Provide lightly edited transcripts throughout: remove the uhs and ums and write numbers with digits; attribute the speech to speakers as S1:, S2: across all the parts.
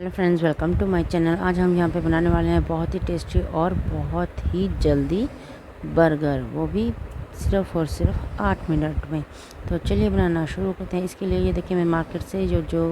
S1: Hello friends, welcome to my channel. आज हम यहाँ पे बनाने वाले हैं बहुत ही टेस्टी और बहुत ही जल्दी बर्गर, वो भी सिर्फ़ और सिर्फ 8 मिनट में। तो चलिए बनाना शुरू करते हैं। इसके लिए ये देखिए, मैं मार्केट से जो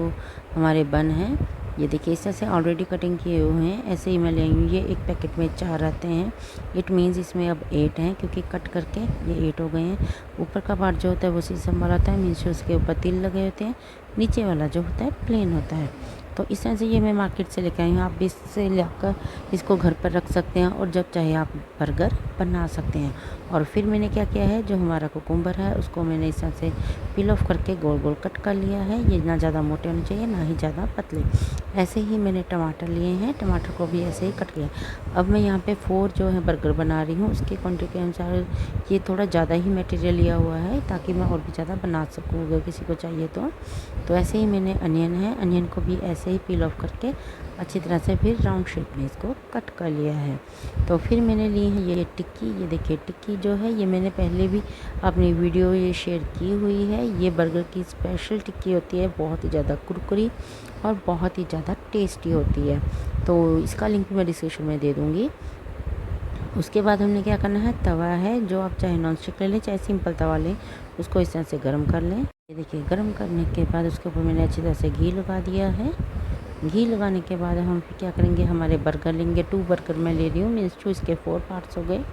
S1: हमारे बन हैं, ये देखिए इस तरह से ऑलरेडी कटिंग किए हुए हैं। ऐसे ही मैं ले आई हूँ। ये एक पैकेट में 4 आते हैं। इट मीन्स इसमें अब 8 हैं, क्योंकि कट करके ये 8 हो गए हैं। ऊपर का पार्ट जो होता है वो शीशम वाला होता है, मीन्स उसके ऊपर तिल लगे होते हैं। नीचे वाला जो होता है प्लेन होता है। तो इस तरह से ये मैं मार्केट से लेकर आई हूँ। आप भी इससे लेकर इसको घर पर रख सकते हैं और जब चाहे आप बर्गर बना सकते हैं। और फिर मैंने क्या किया है, जो हमारा कुकुम्बर है उसको मैंने इस तरह से पील ऑफ करके गोल गोल कट कर लिया है। ये ना ज़्यादा मोटे होने चाहिए, ना ही ज़्यादा पतले। ऐसे ही मैंने टमाटर लिए हैं, टमाटर को भी ऐसे ही कट किया। अब मैं यहाँ पे 4 जो है बर्गर बना रही हूँ, उसकी क्वान्टिटी के अनुसार ये थोड़ा ज़्यादा ही मटेरियल लिया हुआ है, ताकि मैं और भी ज़्यादा बना सकूँ अगर किसी को चाहिए तो ऐसे ही मैंने अनियन है, अनियन को भी ऐसे ही पील ऑफ करके अच्छी तरह से फिर राउंड शेप में इसको कट कर लिया है। तो फिर मैंने ली है ये टिक्की। ये देखिए टिक्की जो है, ये मैंने पहले भी अपनी वीडियो ये शेयर की हुई है। ये बर्गर की स्पेशल टिक्की होती है, बहुत ही ज़्यादा कुरकुरी और बहुत ही ज़्यादा टेस्टी होती है। तो इसका लिंक मैं डिस्क्रिप्शन में दे दूँगी। उसके बाद हमने क्या करना है, तवा है जो आप चाहे नॉन स्टिक ले लें चाहे सिंपल तवा लें, उसको इस तरह से गर्म कर लें। ये देखिए गर्म करने के बाद उसके ऊपर मैंने अच्छी तरह से घी लगा दिया है। घी लगाने के बाद हम फिर क्या करेंगे, हमारे बर्गर लेंगे। 2 बर्गर मैं ले रही हूँ, मीन्स 2 इसके 4 पार्ट्स हो गए।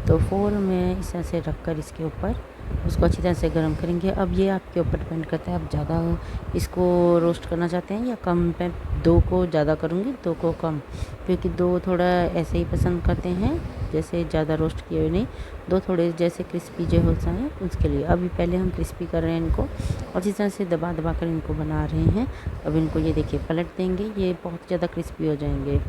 S1: तो 4 में इस तरह से रख कर इसके ऊपर उसको अच्छी तरह से गर्म करेंगे। अब ये आपके ऊपर डिपेंड करता है, आप ज़्यादा इसको रोस्ट करना चाहते हैं या कम। मैं 2 को ज़्यादा करूँगी, 2 को कम, क्योंकि 2 थोड़ा ऐसे ही पसंद करते हैं, जैसे ज़्यादा रोस्ट किए हुए नहीं। 2 थोड़े जैसे क्रिस्पी जो होता है उसके लिए। अभी पहले हम क्रिस्पी कर रहे हैं इनको, और इस तरह से दबा दबा कर इनको बना रहे हैं। अब इनको ये देखिए पलट देंगे, ये बहुत ज़्यादा क्रिस्पी हो जाएंगे।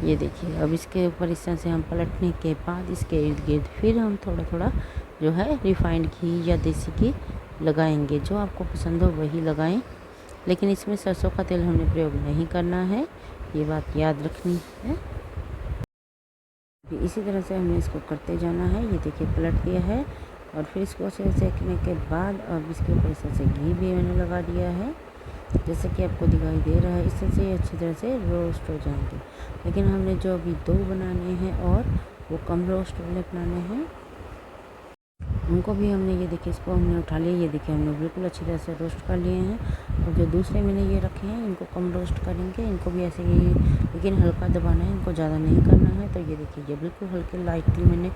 S1: ये देखिए अब इसके ऊपर इस तरह से हम पलटने के बाद इसके इर्द गिर्द फिर हम थोड़ा थोड़ा जो है रिफाइंड घी या देसी घी लगाएंगे। जो आपको पसंद हो वही लगाएं, लेकिन इसमें सरसों का तेल हमने प्रयोग नहीं करना है, ये बात याद रखनी है। इसी तरह से हमें इसको करते जाना है। ये देखिए पलट दिया है, और फिर इसको अच्छे से सेकने के बाद अब इसके ऊपर इस तरह से घी भी मैंने लगा दिया है, जैसे कि आपको दिखाई दे रहा है। इस तरह से अच्छी तरह से रोस्ट हो जाएंगे। लेकिन हमने जो अभी 2 बनाने हैं और वो कम रोस्ट वाले बनाने हैं, उनको भी हमने ये देखिए इसको हमने उठा लिया। ये देखिए हमने बिल्कुल अच्छी तरह से रोस्ट कर लिए हैं। और जो दूसरे मैंने ये रखे हैं इनको कम रोस्ट करेंगे, इनको भी ऐसे ही, लेकिन हल्का दबाना है, इनको ज़्यादा नहीं करना है। तो ये देखिए ये बिल्कुल हल्के लाइटली मैंने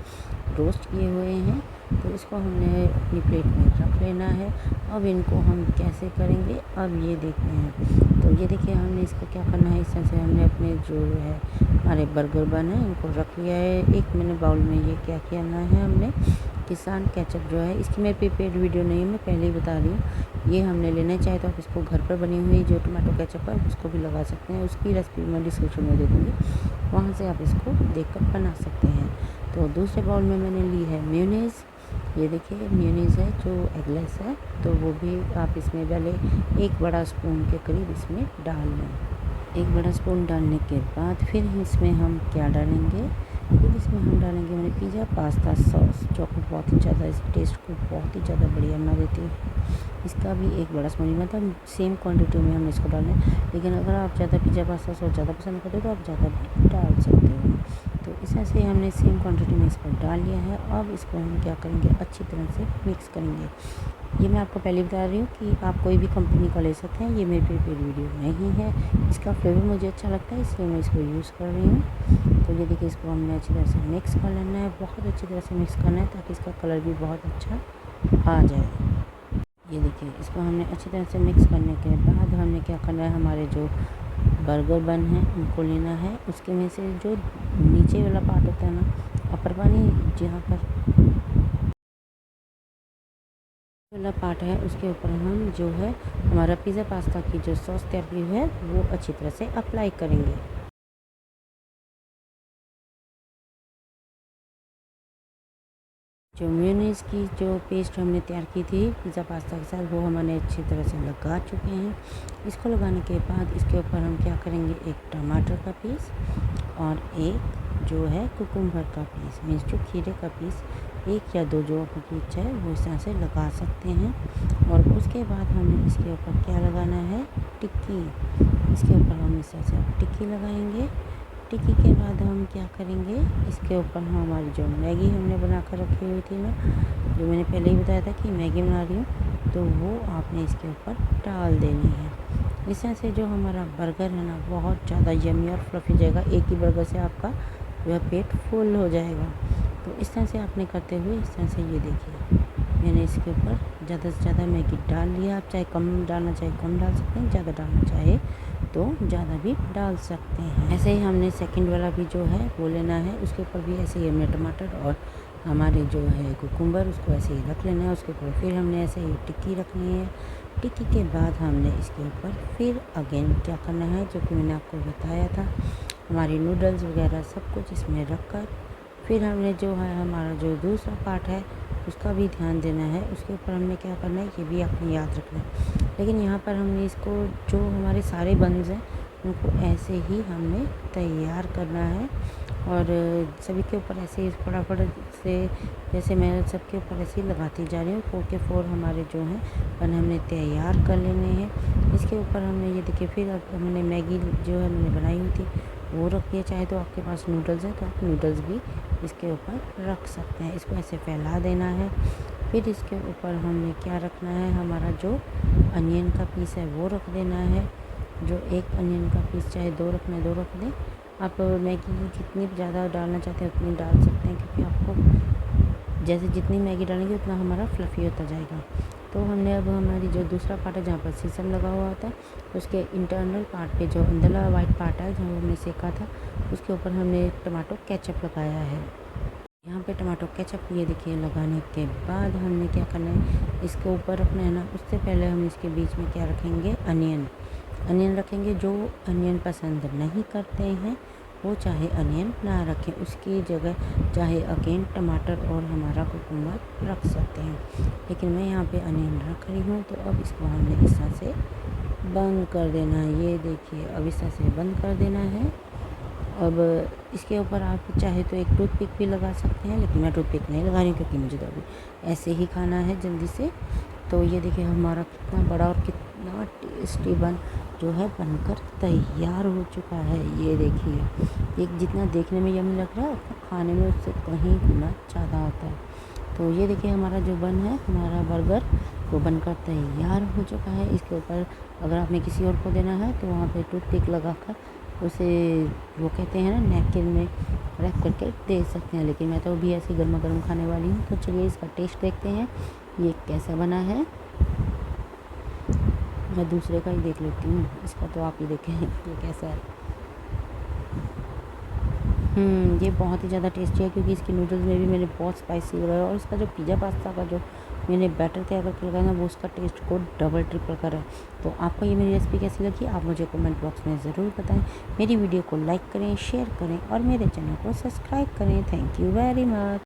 S1: रोस्ट किए हुए हैं। तो इसको हमने अपनी प्लेट में रख लेना है। अब इनको हम कैसे करेंगे, अब ये देखते हैं। तो ये देखिए हमने इसको क्या करना है, इस तरह से हमने अपने जो है हमारे बर्गर बन है इनको रख लिया है। एक मैंने बाउल में ये क्या करना है, हमने किसान केचप जो है, इसकी मेरी प्रीपेड वीडियो नहीं है, मैं पहले ही बता रही हूँ। ये हमने लेना चाहे तो आप इसको घर पर बनी हुई जो टमाटो केचप है उसको भी लगा सकते हैं। उसकी रेसिपी मैं डिस्क्रिप्शन में दे दूँगी, वहाँ से आप इसको देखकर बना सकते हैं। तो दूसरे बाउल में मैंने ली है मेयोनीज़। ये देखिए मेयोनीज़ है जो एगलेस है, तो वो भी आप इसमें पहले 1 बड़ा स्पून के करीब इसमें डाल लें। 1 बड़ा स्पून डालने के बाद फिर इसमें हम क्या डालेंगे, फिर इसमें हम डालेंगे मैंने पिज़्ज़ा पास्ता सॉस, जो कि बहुत ही ज़्यादा इस टेस्ट को बहुत ही ज़्यादा बढ़िया बना देती है। इसका भी 1 बड़ा स्पून, मतलब सेम क्वांटिटी में हमने इसको डालना है। लेकिन अगर आप ज़्यादा पिज़्ज़ा पास्ता सॉस ज़्यादा पसंद करते हो तो आप ज़्यादा भी डाल सकते हो। तो इस तरह से हमने सेम क्वांटिटी में इसको डाल लिया है। अब इसको हम क्या करेंगे, अच्छी तरह से मिक्स करेंगे। ये मैं आपको पहले बता रही हूँ कि आप कोई भी कंपनी का ले सकते हैं, ये मेरी प्रीपेड वीडियो नहीं है। इसका फ्लेवर मुझे अच्छा लगता है, इसलिए मैं इसको यूज़ कर रही हूँ। तो ये देखिए इसको हमने अच्छी तरह से मिक्स कर लेना है, बहुत अच्छी तरह से मिक्स करना है, ताकि इसका कलर भी बहुत अच्छा आ जाए। ये देखिए इसको हमने अच्छी तरह से मिक्स करने के बाद हमने क्या करना है, हमारे जो बर्गर बन है उनको लेना है। उसके में से जो नीचे वाला पार्ट होता है ना, अपर पानी जहाँ पर वाला पार्ट है, उसके ऊपर हम जो है हमारा पिज़्ज़ा पास्ता की जो सॉस तैयार की है वो अच्छी तरह से अप्लाई करेंगे। जो मेयोनीज़ की जो पेस्ट हमने तैयार की थी पिज़्ज़ा पास्ता के साथ, वो हमने अच्छी तरह से लगा चुके हैं। इसको लगाने के बाद इसके ऊपर हम क्या करेंगे, 1 टमाटर का पीस और 1 जो है कुकुम्बर का पीस, मीन्स जो खीरे का पीस, 1 या 2 जो आपकी इच्छा है वो इस तरह से लगा सकते हैं। और उसके बाद हमें इसके ऊपर क्या लगाना है, टिक्की। इसके ऊपर हम इस तरह से टिक्की लगाएंगे। टिक्की के बाद हम क्या करेंगे, इसके ऊपर हम हमारी जो मैगी हमने बना कर रखी हुई थी ना, जो मैंने पहले ही बताया था कि मैगी बना रही हूँ, तो वो आपने इसके ऊपर डाल देनी है। इस तरह से जो हमारा बर्गर है ना बहुत ज़्यादा यम्मी और फ्लफ़ी जाएगा। एक ही बर्गर से आपका वह पेट फुल हो जाएगा। तो इस तरह से आपने करते हुए इस तरह से ये देखिए मैंने इसके ऊपर ज़्यादा से ज़्यादा मैगी डाल लिया। आप चाहे कम डालना चाहे कम डाल सकते हैं, ज़्यादा डालना चाहे तो ज़्यादा भी डाल सकते हैं। ऐसे ही हमने सेकंड वाला भी जो है वो लेना है, उसके ऊपर भी ऐसे ही हमने टमाटर और हमारे जो है कुकुम्बर उसको ऐसे ही रख लेना है। उसके ऊपर फिर हमने ऐसे ही टिक्की रखनी है। टिक्की के बाद हमने इसके ऊपर फिर अगेन क्या करना है, जो कि मैंने आपको बताया था, हमारी नूडल्स वगैरह सब कुछ इसमें रख कर फिर हमने जो है हमारा जो दूसरा पार्ट है उसका भी ध्यान देना है। उसके ऊपर हमने क्या करना है ये भी आपने याद रखना है। लेकिन यहाँ पर हमने इसको जो हमारे सारे बन्स हैं उनको ऐसे ही हमने तैयार करना है और सभी के ऊपर ऐसे ही फटाफट से जैसे मैं सबके ऊपर ऐसे ही लगाती जा रही हूँ। 4 के 4 हमारे जो हैं बन हमने तैयार कर लेने हैं। इसके ऊपर हमने ये देखिए फिर अब हमने मैगी जो है मैंने बनाई हुई थी वो रख दिया। चाहे तो आपके पास नूडल्स हैं तो आप नूडल्स भी इसके ऊपर रख सकते हैं। इसको ऐसे फैला देना है। फिर इसके ऊपर हमने क्या रखना है, हमारा जो अनियन का पीस है वो रख देना है। जो एक अनियन का पीस चाहे 2 रखना है 2 रख दें। आप मैगी जितनी ज़्यादा डालना चाहते हैं उतनी डाल सकते हैं, क्योंकि आपको जैसे जितनी मैगी डालेंगे उतना हमारा फ्लफ़ी होता जाएगा। तो हमने अब हमारी जो दूसरा पार्ट है जहाँ पर सीसम लगा हुआ होता है उसके इंटरनल पार्ट पे जो अंदर वाइट पार्ट है जहाँ हमने सेका था उसके ऊपर हमने टमाटो केचप लगाया है। यहाँ पे टमाटो केचप ये देखिए लगाने के बाद हमने क्या करना है, इसके ऊपर रखना है ना, उससे पहले हम इसके बीच में क्या रखेंगे, अनियन रखेंगे। जो अनियन पसंद नहीं करते हैं वो चाहे अनियन ना रखें, उसकी जगह चाहे अगेन टमाटर और हमारा कुकुम्बर रख सकते हैं। लेकिन मैं यहाँ पे अनियन रख रही हूँ। तो अब इसको हमने इस तरह से बंद कर देना है। ये देखिए अब इस तरह से बंद कर देना है। अब इसके ऊपर आप चाहे तो एक टूथपिक भी लगा सकते हैं, लेकिन मैं टूथपिक नहीं लगा रही हूँ क्योंकि मुझे तो अभी ऐसे ही खाना है जल्दी से। तो ये देखिए हमारा कितना बड़ा और कितना टेस्टी बन जो है बनकर तैयार हो चुका है। ये देखिए एक जितना देखने में यम्मी लग रहा है उतना खाने में उससे कहीं गुना ज़्यादा होता है। तो ये देखिए हमारा जो बन है, हमारा बर्गर वो बनकर तैयार हो चुका है। इसके ऊपर अगर आपने किसी और को देना है तो वहाँ पे टूथपिक लगाकर उसे वो कहते हैं ना नैपकिन में रैप करके दे सकते हैं। लेकिन मैं तो अभी ऐसे गर्मा गर्म खाने वाली हूँ। तो चलिए इसका टेस्ट देखते हैं ये कैसा बना है। मैं दूसरे का ही देख लेती हूँ, इसका तो आप ही देखें ये कैसा है। ये बहुत ही ज़्यादा टेस्टी है क्योंकि इसकी नूडल्स में भी मैंने बहुत स्पाइसी लगाया और इसका जो पिज़्ज़ा पास्ता का जो मैंने बैटर तैयार करके लगाया ना वो उसका टेस्ट को डबल ट्रिपल करा है। तो आपको ये मेरी रेसिपी कैसी लगी आप मुझे कमेंट बॉक्स में ज़रूर बताएं। मेरी वीडियो को लाइक करें, शेयर करें और मेरे चैनल को सब्सक्राइब करें। Thank you very much.